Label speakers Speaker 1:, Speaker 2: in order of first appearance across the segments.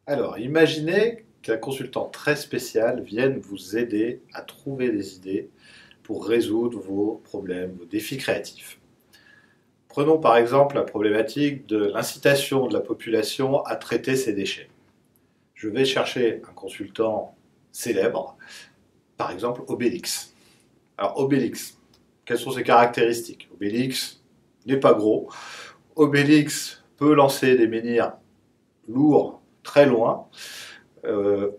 Speaker 1: Alors, imaginez qu'un consultant très spécial vienne vous aider à trouver des idées pour résoudre vos problèmes, vos défis créatifs. Prenons par exemple la problématique de l'incitation de la population à traiter ses déchets. Je vais chercher un consultant célèbre, par exemple Obélix. Alors Obélix, quelles sont ses caractéristiques? Obélix n'est pas gros. Obélix peut lancer des menhirs lourds très loin.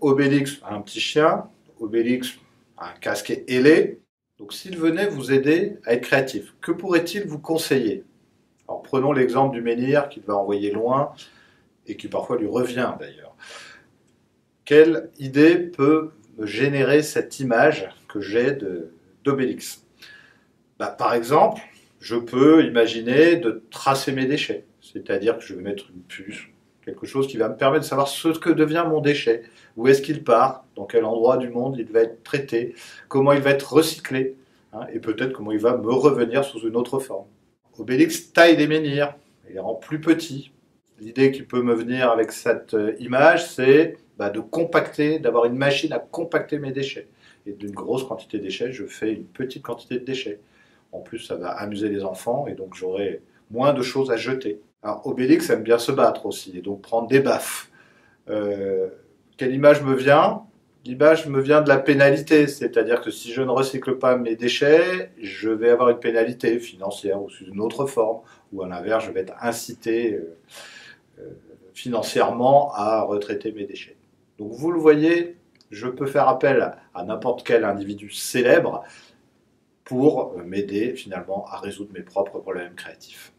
Speaker 1: Obélix a un petit chien. Obélix a un casque ailé. Donc s'il venait vous aider à être créatif, que pourrait-il vous conseiller? Alors prenons l'exemple du menhir qu'il va envoyer loin et qui parfois lui revient d'ailleurs. Quelle idée peut me générer cette image que j'ai d'Obélix? Par exemple, je peux imaginer de tracer mes déchets, c'est-à-dire que je vais mettre une puce, quelque chose qui va me permettre de savoir ce que devient mon déchet, où est-ce qu'il part, dans quel endroit du monde il va être traité, comment il va être recyclé, hein, et peut-être comment il va me revenir sous une autre forme. Obélix taille des menhirs, il les rend plus petits. L'idée qui peut me venir avec cette image, c'est de compacter, d'avoir une machine à compacter mes déchets. Et d'une grosse quantité de déchets, je fais une petite quantité de déchets. En plus, ça va amuser les enfants et donc j'aurai moins de choses à jeter. Alors, Obélix aime bien se battre aussi et donc prendre des baffes. Quelle image me vient? L'image me vient de la pénalité, c'est-à-dire que si je ne recycle pas mes déchets, je vais avoir une pénalité financière ou sous une autre forme, ou à l'inverse, je vais être incité financièrement à retraiter mes déchets. Donc vous le voyez, je peux faire appel à n'importe quel individu célèbre pour m'aider finalement à résoudre mes propres problèmes créatifs.